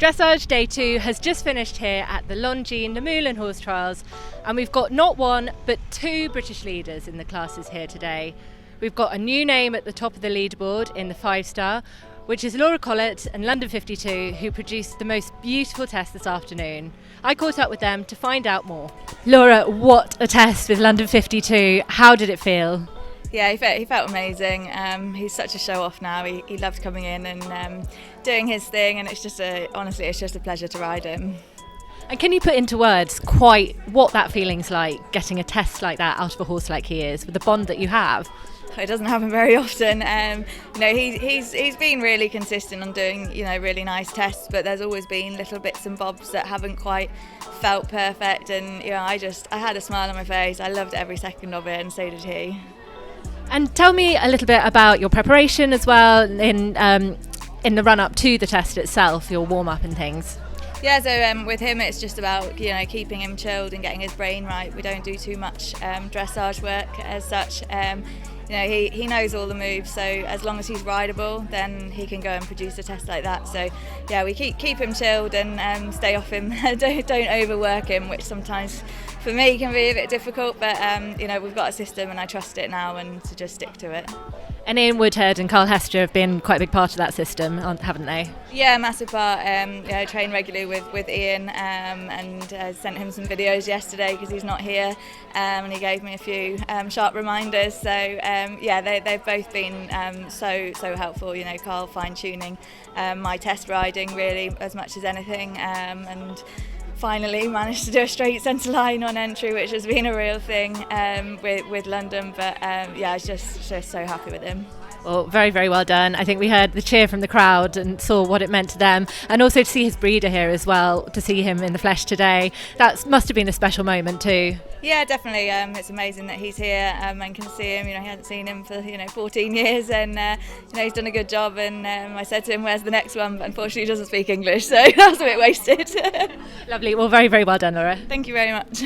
Dressage Day 2 has just finished here at the Longines Luhmühlen Horse Trials, and we've got not one but two British leaders in the classes here today. We've got a new name at the top of the leaderboard in the 5-star, which is Laura Collett and London 52, who produced the most beautiful test this afternoon. I caught up with them to find out more. Laura, what a test with London 52. How did it feel? Yeah, he felt amazing. He's such a show-off now. He loved coming in and doing his thing, and honestly, it's just a pleasure to ride him. And can you put into words quite what that feeling's like, getting a test like that out of a horse like he is, with the bond that you have? It doesn't happen very often. He's been really consistent on doing really nice tests, but there's always been little bits and bobs that haven't quite felt perfect. And I had a smile on my face. I loved every second of it, and so did he. And tell me a little bit about your preparation as well in the run-up to the test itself, your warm-up and things. Yeah, so with him it's just about keeping him chilled and getting his brain right. We don't do too much dressage work as such. He knows all the moves, so as long as he's rideable, then he can go and produce a test like that. So yeah, we keep him chilled and stay off him. don't overwork him, which sometimes for me can be a bit difficult. But we've got a system, and I trust it now, and to just stick to it. And Ian Woodhead and Carl Hester have been quite a big part of that system, haven't they? Yeah, massive part. I train regularly with Ian and sent him some videos yesterday because he's not here, and he gave me a few sharp reminders. So they've both been so helpful. Carl fine-tuning my test riding really as much as anything, and finally managed to do a straight centre line on entry, which has been a real thing with London. But I was just so happy with him. Well, very, very well done. I think we heard the cheer from the crowd and saw what it meant to them, and also to see his breeder here as well, to see him in the flesh today. That must have been a special moment too. Yeah, definitely. It's amazing that he's here and can see him. He hasn't seen him for 14 years, and he's done a good job. And I said to him, "Where's the next one?" But unfortunately, he doesn't speak English, so that was a bit wasted. Lovely. Well, very, very well done, Laura. Thank you very much.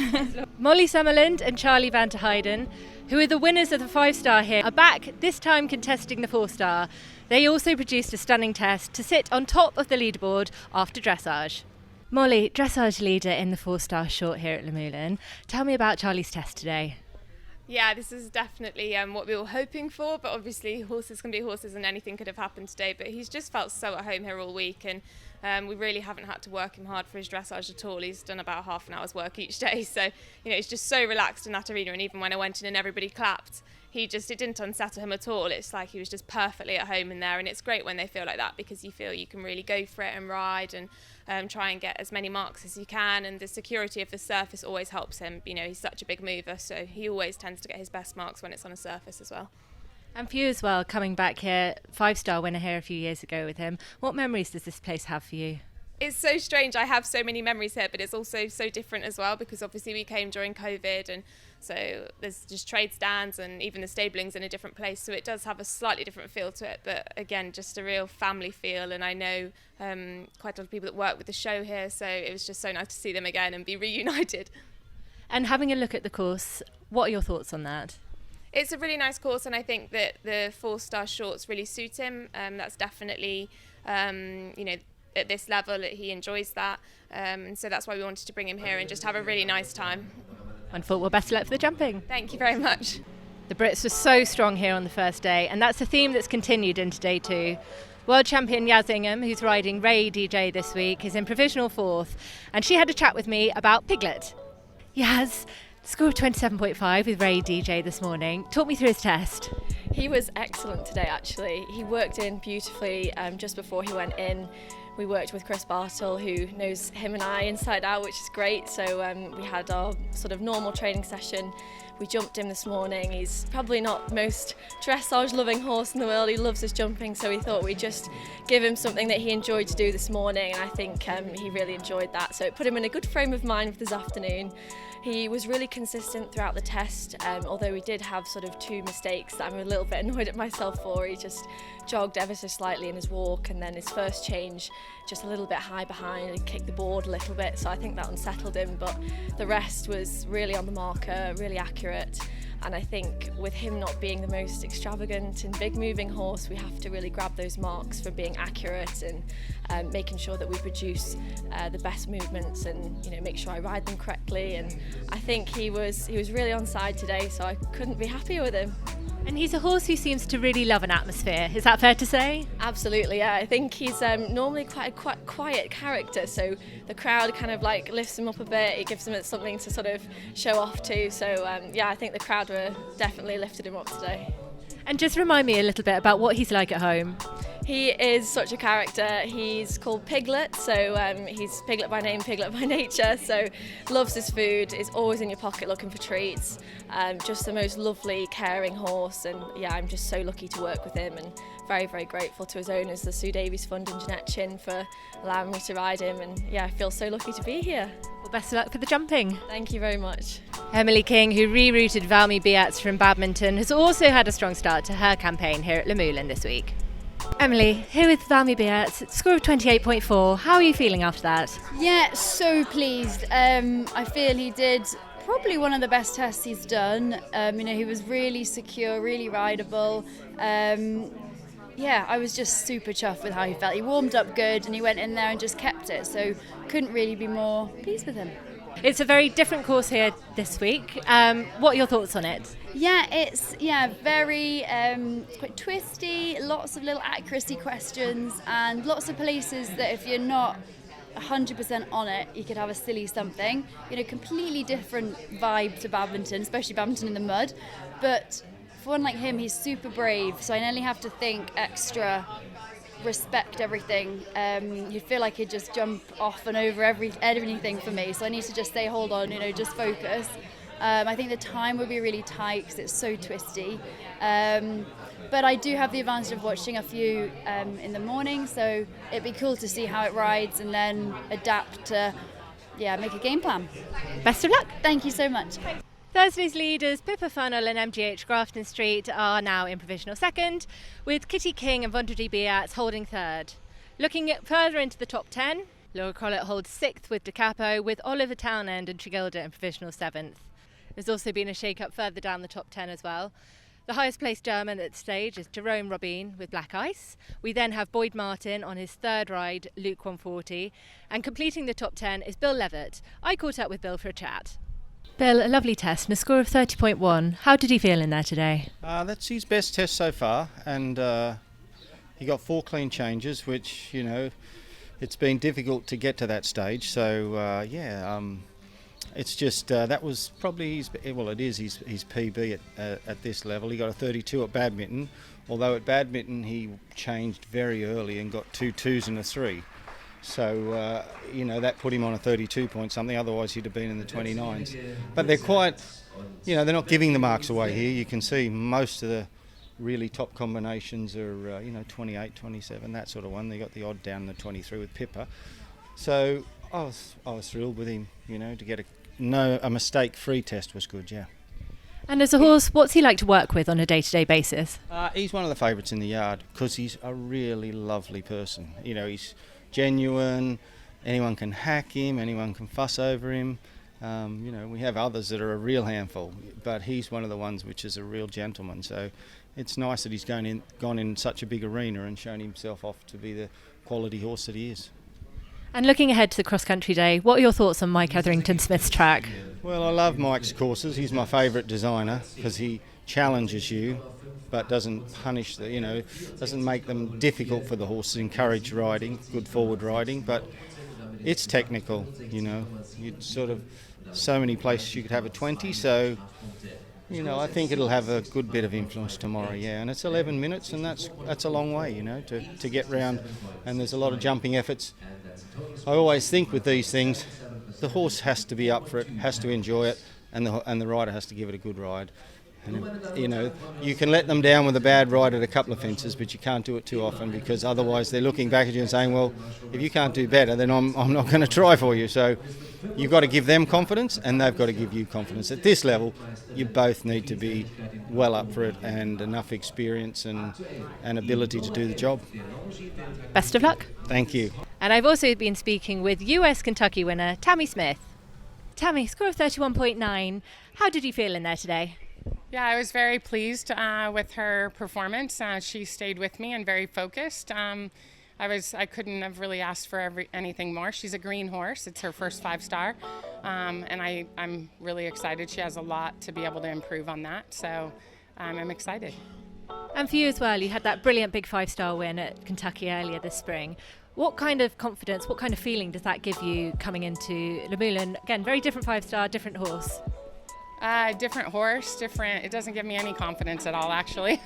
Mollie Summerland and Charlie van der Heijden, who are the winners of the 5-star here, are back, this time contesting the 4-star. They also produced a stunning test to sit on top of the leaderboard after dressage. Mollie, dressage leader in the 4-star short here at Luhmühlen. Tell me about Charlie's test today. Yeah, this is definitely what we were hoping for, but obviously horses can be horses and anything could have happened today. But he's just felt so at home here all week, and we really haven't had to work him hard for his dressage at all. He's done about half an hour's work each day, so he's just so relaxed in that arena. And even when I went in and everybody clapped, it didn't unsettle him at all. It's like he was just perfectly at home in there, and it's great when they feel like that, because you feel you can really go for it and ride and try and get as many marks as you can, and the security of the surface always helps him. He's such a big mover, so he always tends to get his best marks when it's on a surface as well. And for you as well, coming back here, 5-star winner here a few years ago with him, what memories does this place have for you? It's so strange. I have so many memories here, but it's also so different as well, because obviously we came during COVID, and so there's just trade stands, and even the stabling's in a different place, so it does have a slightly different feel to it, but again, just a real family feel. And I know quite a lot of people that work with the show here, so it was just so nice to see them again and be reunited. And having a look at the course, what are your thoughts on that? It's a really nice course, and I think that the 4-star shorts really suit him. That's definitely at this level, he enjoys that, and so that's why we wanted to bring him here and just have a really nice time. Wonderful. Well, best of luck for the jumping. Thank you very much. The Brits were so strong here on the first day, and that's a theme that's continued into day 2. World champion Yasmin Ingham, who's riding Ray DJ this week, is in provisional 4th, and she had a chat with me about Piglet. Yas, score of 27.5 with Ray DJ this morning. Talk me through his test. He was excellent today, actually. He worked in beautifully just before he went in. We worked with Chris Bartle, who knows him and I inside out, which is great. So we had our sort of normal training session. We jumped him this morning. He's probably not the most dressage-loving horse in the world. He loves his jumping, so we thought we'd just give him something that he enjoyed to do this morning, and I think he really enjoyed that. So it put him in a good frame of mind for this afternoon. He was really consistent throughout the test, although we did have sort of 2 mistakes that I'm a little bit annoyed at myself for. He just jogged ever so slightly in his walk, and then his first change just a little bit high behind and kicked the board a little bit, so I think that unsettled him, but the rest was really on the marker, really accurate. and I think with him not being the most extravagant and big moving horse, we have to really grab those marks for being accurate and making sure that we produce the best movements, and make sure I ride them correctly. And I think he was really on side today, so I couldn't be happier with him. And he's a horse who seems to really love an atmosphere. Is that fair to say? Absolutely, yeah. I think he's normally quite a quiet character, so the crowd kind of like lifts him up a bit. It gives him something to sort of show off to. So yeah, I think the crowd were definitely lifted him up today. And just remind me a little bit about what he's like at home. He is such a character. He's called Piglet, so he's Piglet by name, Piglet by nature, so loves his food, is always in your pocket looking for treats, just the most lovely, caring horse, and yeah, I'm just so lucky to work with him, and very, very grateful to his owners, the Sue Davies Fund and Jeanette Chin, for allowing me to ride him, and yeah, I feel so lucky to be here. Well, best of luck for the jumping. Thank you very much. Emily King, who rerouted Valmy Biats from badminton, has also had a strong start to her campaign here at Luhmühlen this week. Emily, here with Valmy Biats, score of 28.4. How are you feeling after that? Yeah, so pleased. I feel he did probably one of the best tests he's done. He was really secure, really rideable. I was just super chuffed with how he felt. He warmed up good and he went in there and just kept it. So couldn't really be more pleased with him. It's a very different course here this week. What are your thoughts on it? Yeah, it's very quite twisty, lots of little accuracy questions and lots of places that if you're not 100% on it, you could have a silly something. Completely different vibe to badminton, especially badminton in the mud. But for one like him, he's super brave, so I nearly have to think extra, respect everything. You feel like he'd just jump off and over everything for me, so I need to just say hold on, just focus. I think the time would be really tight because it's so twisty, but I do have the advantage of watching a few in the morning, so it'd be cool to see how it rides and then adapt to make a game plan. Best of luck. Thank you so much. Thursday's leaders, Pippa Funnell and MGH Grafton Street, are now in provisional second, with Kitty King and Vondredi Biats holding third. Looking further into the top 10, Laura Collett holds sixth with Da Capo, with Oliver Townend and Tregilda in provisional seventh. There's also been a shake-up further down the top 10 as well. The highest placed German at the stage is Jerome Robin with Black Ice. We then have Boyd Martin on his third ride, Luke 140. And completing the top 10 is Bill Levett. I caught up with Bill for a chat. Bill, a lovely test and a score of 30.1. How did he feel in there today? That's his best test so far, and he got 4 clean changes, which, it's been difficult to get to that stage. So, it's just that was probably his PB at this level. He got a 32 at badminton, although at badminton he changed very early and got 2 2s and a 3. So, that put him on a 32 point something, otherwise he'd have been in the 29s. But they're quite, they're not giving the marks away here. You can see most of the really top combinations are, 28, 27, that sort of one. They got the odd down the 23 with Pippa. So I was thrilled with him, to get a mistake-free test was good, yeah. And as a horse, what's he like to work with on a day-to-day basis? He's one of the favourites in the yard because he's a really lovely person. He's genuine, anyone can hack him, anyone can fuss over him. We have others that are a real handful, but he's one of the ones which is a real gentleman. So it's nice that he's gone in such a big arena and shown himself off to be the quality horse that he is. And looking ahead to the cross-country day, what are your thoughts on Mike Etherington Smith's track? Well, I love Mike's courses. He's my favourite designer because he challenges you but doesn't punish doesn't make them difficult for the horses, encourage riding, good forward riding, but it's technical, you'd sort of, so many places you could have a 20, so, I think it'll have a good bit of influence tomorrow, yeah, and it's 11 minutes and that's a long way, to get round, and there's a lot of jumping efforts. I always think with these things, the horse has to be up for it, has to enjoy it, and the rider has to give it a good ride. And, you can let them down with a bad ride at a couple of fences, but you can't do it too often because otherwise they're looking back at you and saying, well, if you can't do better, then I'm not going to try for you. So you've got to give them confidence and they've got to give you confidence. At this level, you both need to be well up for it and enough experience and ability to do the job. Best of luck. Thank you. And I've also been speaking with US Kentucky winner Tammie Smith. Tammie, score of 31.9. How did you feel in there today? Yeah, I was very pleased with her performance. She stayed with me and very focused. I couldn't have really asked for anything more. She's a green horse. It's her first 5-star, and I'm really excited. She has a lot to be able to improve on that, so I'm excited. And for you as well, you had that brilliant big 5-star win at Kentucky earlier this spring. What kind of confidence, what kind of feeling does that give you coming into Luhmühlen? Again, very different 5-star, different horse. Different horse, different. It doesn't give me any confidence at all, actually.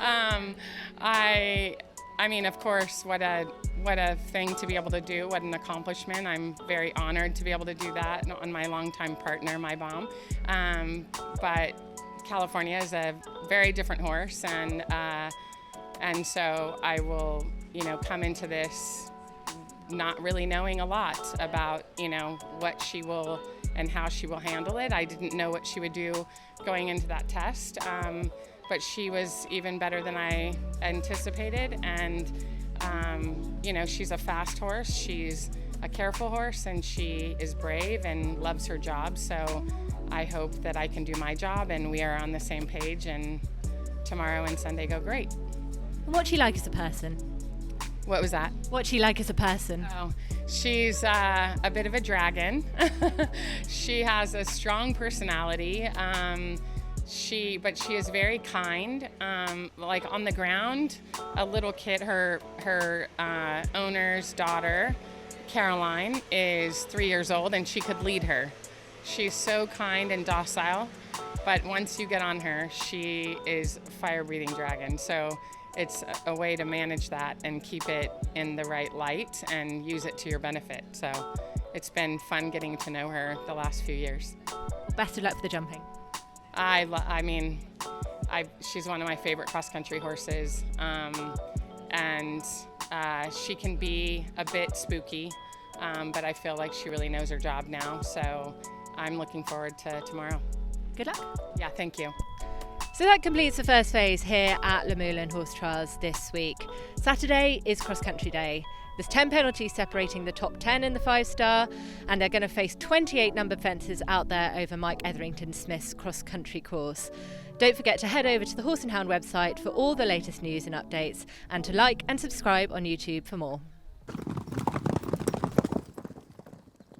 I mean, of course, what a thing to be able to do, what an accomplishment. I'm very honored to be able to do that on my longtime partner, my mom. But California is a very different horse, and so I will, come into this not really knowing a lot about, what she will and how she will handle it. I didn't know what she would do going into that test. But she was even better than I anticipated, and she's a fast horse, she's a careful horse, and she is brave and loves her job, so I hope that I can do my job and we are on the same page, and tomorrow and Sunday go great. What's she like as a person? What was that? What's she like as a person? Oh, she's a bit of a dragon. She has a strong personality. But she is very kind. Like on the ground, a little kid, her owner's daughter, Caroline, is 3 years old, and she could lead her. She's so kind and docile, but once you get on her, she is a fire-breathing dragon. So it's a way to manage that and keep it in the right light and use it to your benefit. So it's been fun getting to know her the last few years. Best of luck for the jumping. She's one of my favorite cross-country horses, and she can be a bit spooky, but I feel like she really knows her job now, so I'm looking forward to tomorrow. Good luck. Yeah, thank you. So that completes the first phase here at Luhmühlen Horse Trials this week. Saturday is cross-country day. There's 10 penalties separating the top 10 in the 5-star, and they're going to face 28 numbered fences out there over Mike Etherington Smith's cross-country course. Don't forget to head over to the Horse and Hound website for all the latest news and updates, and to like and subscribe on YouTube for more.